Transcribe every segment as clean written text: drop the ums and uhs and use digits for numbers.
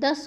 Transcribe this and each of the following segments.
10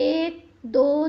1 2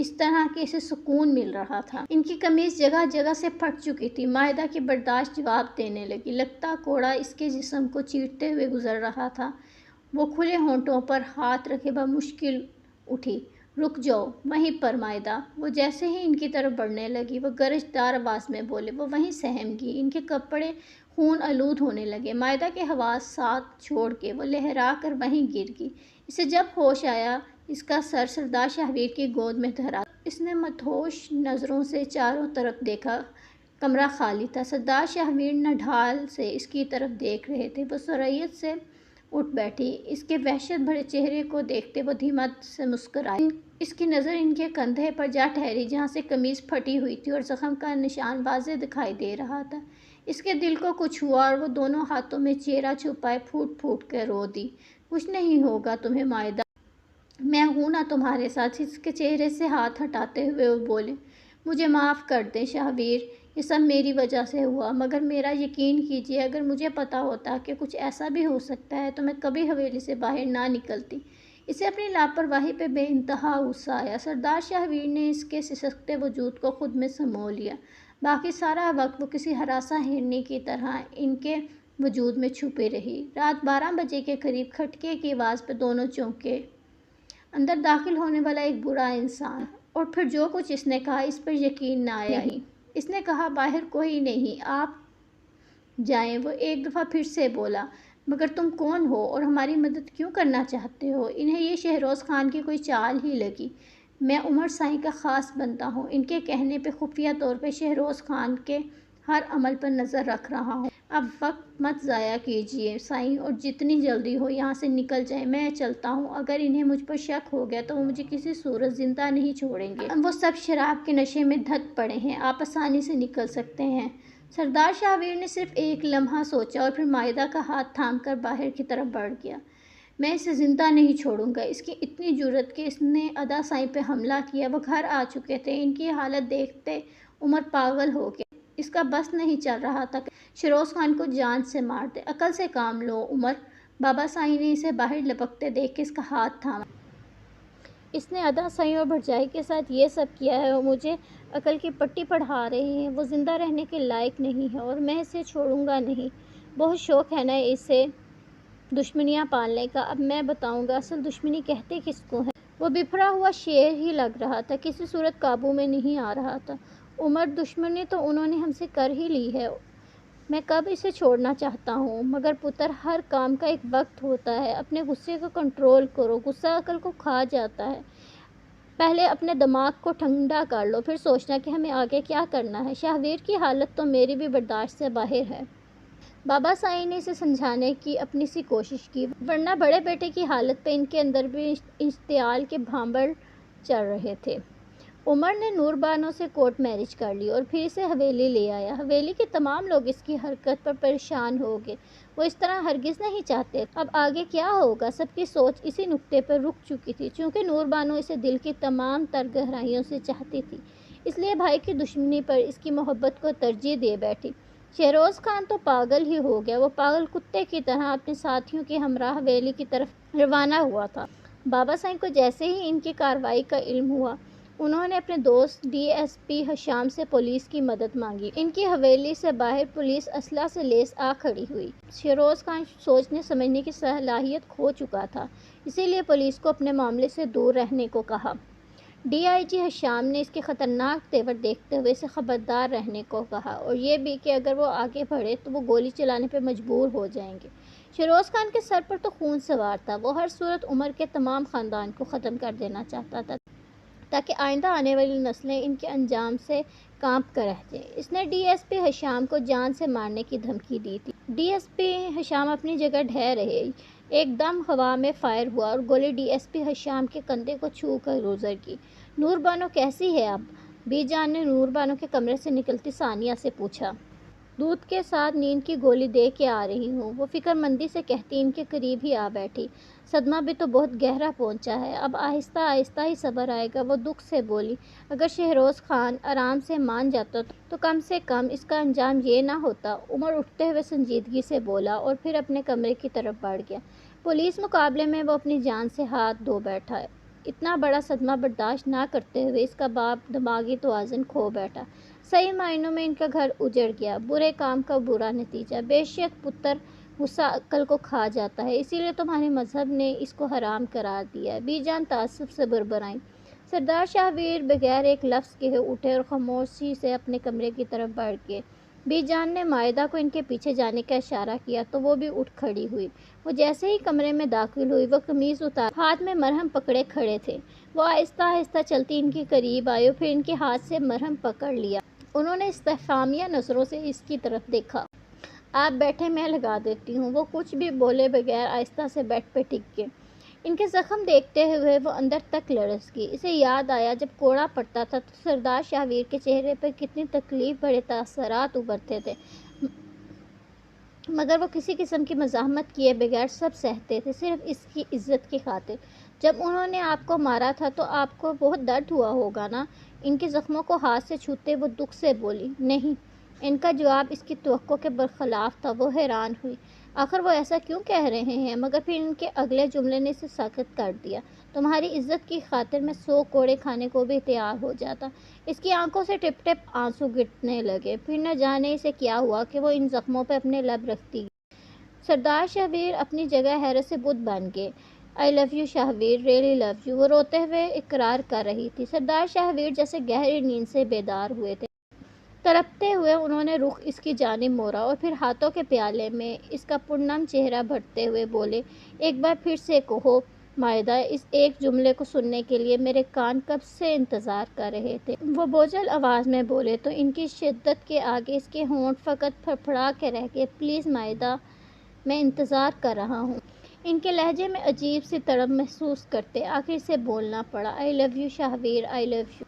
اس طرح کہ اسے سکون مل رہا تھا۔ ان کی قمیض جگہ جگہ سے پھٹ چکی تھی۔ مائدہ کی برداشت جواب دینے لگی۔ لگتا کوڑا اس کے جسم کو چیرتے ہوئے گزر رہا تھا۔ وہ کھلے ہونٹوں پر ہاتھ رکھے بمشکل اٹھی۔ رک جاؤ وہیں پر مائدہ۔ وہ جیسے ہی ان کی طرف بڑھنے لگی وہ گرجدار آواز میں بولے۔ وہ وہیں سہم گئی۔ ان کے کپڑے خون آلود ہونے لگے۔ مائدہ کے حواس ساتھ چھوڑ کے وہ لہرا کر وہیں گر گئی۔ اسے جب ہوش آیا اس کا سر سردار شاہویر کی گود میں دھرا تھا۔ اس نے مدہوش نظروں سے چاروں طرف دیکھا۔ کمرہ خالی تھا۔ سردار شاہویر نڈھال سے اس کی طرف دیکھ رہے تھے۔ وہ سرعت سے اٹھ بیٹھی۔ اس کے وحشت بھرے چہرے کو دیکھتے وہ دھیما سے مسکرائی۔ اس کی نظر ان کے کندھے پر جا ٹھہری جہاں سے قمیض پھٹی ہوئی تھی اور زخم کا نشان واضح دکھائی دے رہا تھا۔ اس کے دل کو کچھ ہوا اور وہ دونوں ہاتھوں میں چہرہ چھپائے پھوٹ پھوٹ کر رو دی۔ کچھ نہیں ہوگا تمہیں مائدہ، میں ہوں نا تمہارے ساتھ۔ اس کے چہرے سے ہاتھ ہٹاتے ہوئے وہ بولے، مجھے معاف کر دیں شاہویر، یہ سب میری وجہ سے ہوا، مگر میرا یقین کیجیے اگر مجھے پتا ہوتا کہ کچھ ایسا بھی ہو سکتا ہے تو میں کبھی حویلی سے باہر نہ نکلتی۔ اسے اپنی لاپرواہی پہ بے انتہا غصہ آیا۔ سردار شاہویر نے اس کے سسکتے وجود کو خود میں سمو لیا۔ باقی سارا وقت وہ کسی ہراساں ہرنی کی طرح ان کے وجود میں چھپی رہی۔ رات 12 بجے کے قریب کھٹکے کی آواز پہ دونوں چونکے۔ اندر داخل ہونے والا ایک برا انسان، اور پھر جو کچھ اس نے کہا اس پر یقین نہ آیا ہی۔ اس نے کہا باہر کوئی نہیں، آپ جائیں۔ وہ ایک دفعہ پھر سے بولا، مگر تم کون ہو اور ہماری مدد کیوں کرنا چاہتے ہو؟ انہیں یہ شہروز خان کی کوئی چال ہی لگی۔ میں عمر سائیں کا خاص بندہ ہوں، ان کے کہنے پہ خفیہ طور پہ شہروز خان کے ہر عمل پر نظر رکھ رہا ہوں۔ اب وقت مت ضائع کیجیے سائیں اور جتنی جلدی ہو یہاں سے نکل جائیں۔ میں چلتا ہوں، اگر انہیں مجھ پر شک ہو گیا تو وہ مجھے کسی صورت زندہ نہیں چھوڑیں گے۔ وہ سب شراب کے نشے میں دھت پڑے ہیں، آپ آسانی سے نکل سکتے ہیں۔ سردار شاہویر نے صرف ایک لمحہ سوچا اور پھر مائدہ کا ہاتھ تھام کر باہر کی طرف بڑھ گیا۔ میں اسے زندہ نہیں چھوڑوں گا۔ اس کی اتنی جرأت کہ اس نے ادا سائیں پہ حملہ کیا۔ وہ گھر آ چکے تھے۔ ان کی حالت دیکھتے عمر پاگل ہو گیا۔ اس کا بس نہیں چل رہا تھا کہ شہروز خان کو جان سے مار دے۔ عقل سے کام لو عمر۔ بابا سائیں نے اسے باہر لپکتے دیکھ کے اس کا ہاتھ تھاما۔ اس نے ادا سائیں اور بھرجائی کے ساتھ یہ سب کیا ہے اور مجھے عقل کی پٹی پڑھا رہے ہیں۔ وہ زندہ رہنے کے لائق نہیں ہے اور میں اسے چھوڑوں گا نہیں۔ بہت شوق ہے نا اسے دشمنیاں پالنے کا۔ اب میں بتاؤں گا اصل دشمنی کہتے کس کو ہے۔ وہ بپھرا ہوا شیر ہی لگ رہا تھا، کسی صورت قابو میں نہیں آ رہا تھا۔ عمر، دشمنی تو انہوں نے ہم سے کر ہی لی ہے، میں کب اسے چھوڑنا چاہتا ہوں، مگر پتر ہر کام کا ایک وقت ہوتا ہے۔ اپنے غصے کو کنٹرول کرو، غصہ عقل کو کھا جاتا ہے۔ پہلے اپنے دماغ کو ٹھنڈا کر لو، پھر سوچنا کہ ہمیں آگے کیا کرنا ہے۔ شاہویر کی حالت تو میری بھی برداشت سے باہر ہے۔ بابا سائیں نے اسے سمجھانے کی اپنی سی کوشش کی، ورنہ بڑے بیٹے کی حالت پہ ان کے اندر بھی اشتعال کے بھانبڑ چل رہے تھے۔ عمر نے نور بانو سے کورٹ میرج کر لی اور پھر اسے حویلی لے آیا۔ حویلی کے تمام لوگ اس کی حرکت پر پریشان ہو گئے۔ وہ اس طرح ہرگز نہیں چاہتے۔ اب آگے کیا ہوگا؟ سب کی سوچ اسی نقطے پر رک چکی تھی۔ چونکہ نور بانو اسے دل کی تمام تر گہرائیوں سے چاہتی تھی، اس لیے بھائی کی دشمنی پر اس کی محبت کو ترجیح دے بیٹھی۔ شہروز خان تو پاگل ہی ہو گیا۔ وہ پاگل کتے کی طرح اپنے ساتھیوں کے ہمراہ حویلی کی طرف روانہ ہوا تھا۔ بابا سائیں کو جیسے ہی ان کی کارروائی کا علم ہوا، انہوں نے اپنے دوست ڈی ایس پی حشام سے پولیس کی مدد مانگی۔ ان کی حویلی سے باہر پولیس اسلحہ سے لیس آ کھڑی ہوئی۔ شہروز خان سوچنے سمجھنے کی صلاحیت کھو چکا تھا، اسی لیے پولیس کو اپنے معاملے سے دور رہنے کو کہا۔ ڈی آئی جی حشام نے اس کے خطرناک تیور دیکھتے ہوئے اسے خبردار رہنے کو کہا، اور یہ بھی کہ اگر وہ آگے بڑھے تو وہ گولی چلانے پہ مجبور ہو جائیں گے۔ شہروز خان کے سر پر تو خون سوار تھا۔ وہ ہر صورت عمر کے تمام خاندان کو ختم کر دینا چاہتا تھا تاکہ آئندہ آنے والی نسلیں ان کے انجام سے کانپ کر رہ جائیں۔ اس نے ڈی ایس پی حشام کو جان سے مارنے کی دھمکی دی تھی۔ ڈی ایس پی حشام اپنی جگہ ڈھہ رہے، ایک دم ہوا میں فائر ہوا اور گولی ڈی ایس پی حشام کے کندھے کو چھو کر گزر گئی۔ نور بانو کیسی ہے اب؟ بی جان نے نور بانو کے کمرے سے نکلتی ثانیہ سے پوچھا۔ دودھ کے ساتھ نیند کی گولی دے کے آ رہی ہوں، وہ فکر مندی سے کہتی ان کے قریب ہی آ بیٹھی۔ صدمہ بھی تو بہت گہرا پہنچا ہے، اب آہستہ آہستہ ہی صبر آئے گا۔ وہ دکھ سے بولی، اگر شہروز خان آرام سے مان جاتا تو کم سے کم اس کا انجام یہ نہ ہوتا۔ عمر اٹھتے ہوئے سنجیدگی سے بولا اور پھر اپنے کمرے کی طرف بڑھ گیا۔ پولیس مقابلے میں وہ اپنی جان سے ہاتھ دھو بیٹھا۔ اتنا بڑا صدمہ برداشت نہ کرتے ہوئے اس کا باپ دماغی توازن کھو بیٹھا۔ صحیح معنوں میں ان کا گھر اجڑ گیا۔ برے کام کا برا نتیجہ۔ بے شک پتر غصہ عقل کو کھا جاتا ہے، اسی لیے تمہارے مذہب نے اس کو حرام قرار دیا۔ بی جان تعصب سے بربرائیں۔ سردار شاہویر بغیر ایک لفظ کہے اٹھے اور خاموشی سے اپنے کمرے کی طرف بڑھ گئے۔ بی جان نے مائدہ کو ان کے پیچھے جانے کا اشارہ کیا تو وہ بھی اٹھ کھڑی ہوئی۔ وہ جیسے ہی کمرے میں داخل ہوئی وہ قمیض اتار ہاتھ میں مرہم پکڑے کھڑے تھے۔ وہ آہستہ آہستہ چلتی ان کے قریب آئی اور پھر ان کے ہاتھ سے مرہم پکڑ لیا۔ انہوں نے استفہامیہ نظروں سے اس کی طرف دیکھا۔ آپ بیٹھیں، میں لگا دیتی ہوں۔ وہ کچھ بھی بولے بغیر آہستہ سے بیڈ پہ ٹک گئے۔ ان کے زخم دیکھتے ہوئے وہ اندر تک لرز گئی۔ اسے یاد آیا جب کوڑا پڑتا تھا تو سردار شاہویر کے چہرے پر کتنی تکلیف بھرے تاثرات ابھرتے تھے، مگر وہ کسی قسم کی مزاحمت کیے بغیر سب سہتے تھے، صرف اس کی عزت کی خاطر۔ جب انہوں نے آپ کو مارا تھا تو آپ کو بہت درد ہوا ہوگا نا؟ ان کے زخموں کو ہاتھ سے چھوتے وہ دکھ سے بولی۔ نہیں۔ ان کا جواب اس کی توقع کے برخلاف تھا۔ وہ حیران ہوئی، آخر وہ ایسا کیوں کہہ رہے ہیں؟ مگر پھر ان کے اگلے جملے نے اسے ساکت کر دیا۔ تمہاری عزت کی خاطر میں 100 کوڑے کھانے کو بھی تیار ہو جاتا۔ اس کی آنکھوں سے ٹپ ٹپ آنسو گرنے لگے۔ پھر نہ جانے اسے کیا ہوا کہ وہ ان زخموں پہ اپنے لب رکھتی گئی۔ سردار شاہویر اپنی جگہ حیرت سے بت بن گئے۔ I love you Shahvir, really love you، وہ روتے ہوئے اقرار کر رہی تھی۔ سردار شاہویر جیسے گہری نیند سے بیدار ہوئے تھے۔ تڑپتے ہوئے انہوں نے رخ اس کی جانب موڑا اور پھر ہاتھوں کے پیالے میں اس کا پرنم چہرہ بھرتے ہوئے بولے، ایک بار پھر سے کہو مائدہ، اس ایک جملے کو سننے کے لیے میرے کان کب سے انتظار کر رہے تھے۔ وہ بوجھل آواز میں بولے تو ان کی شدت کے آگے اس کے ہونٹ فقط پھڑپھڑا کے رہ گئے۔ پلیز مائدہ، میں انتظار کر رہا ہوں۔ ان کے لہجے میں عجیب سی تڑپ محسوس کرتے آخر سے بولنا پڑا، I love you Shahvir, I love you۔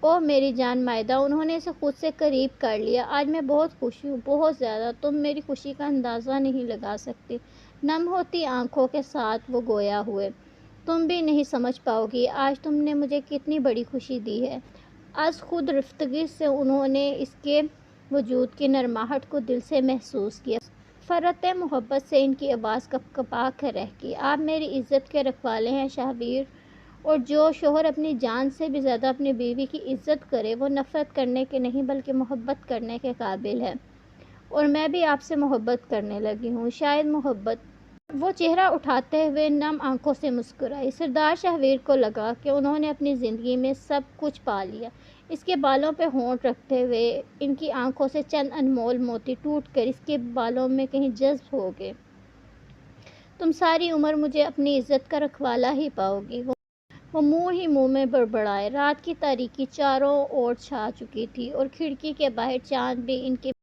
اوہ میری جان مائدہ، انہوں نے اسے خود سے قریب کر لیا۔ آج میں بہت خوش ہوں، بہت زیادہ، تم میری خوشی کا اندازہ نہیں لگا سکتی۔ نم ہوتی آنکھوں کے ساتھ وہ گویا ہوئے، تم بھی نہیں سمجھ پاؤ گی آج تم نے مجھے کتنی بڑی خوشی دی ہے۔ از خود رفتگی سے انہوں نے اس کے وجود کی نرماہٹ کو دل سے محسوس کیا۔ فرط محبت سے ان کی آواز کپکپا کر رہ گئی۔ آپ میری عزت کے رکھوالے ہیں شاہویر، اور جو شوہر اپنی جان سے بھی زیادہ اپنی بیوی کی عزت کرے وہ نفرت کرنے کے نہیں بلکہ محبت کرنے کے قابل ہے، اور میں بھی آپ سے محبت کرنے لگی ہوں، شاید محبت۔ وہ چہرہ اٹھاتے ہوئے نم آنکھوں سے مسکرائی۔ سردار شاہویر کو لگا کہ انہوں نے اپنی زندگی میں سب کچھ پا لیا۔ اس کے بالوں پہ ہونٹ رکھتے ہوئے ان کی آنکھوں سے چند انمول موتی ٹوٹ کر اس کے بالوں میں کہیں جذب ہو گئے۔ تم ساری عمر مجھے اپنی عزت کا رکھوالا ہی پاؤ گی۔ وہ منہ ہی منہ میں بڑبڑائے۔ رات کی تاریکی چاروں اور چھا چکی تھی اور کھڑکی کے باہر چاند بھی ان کے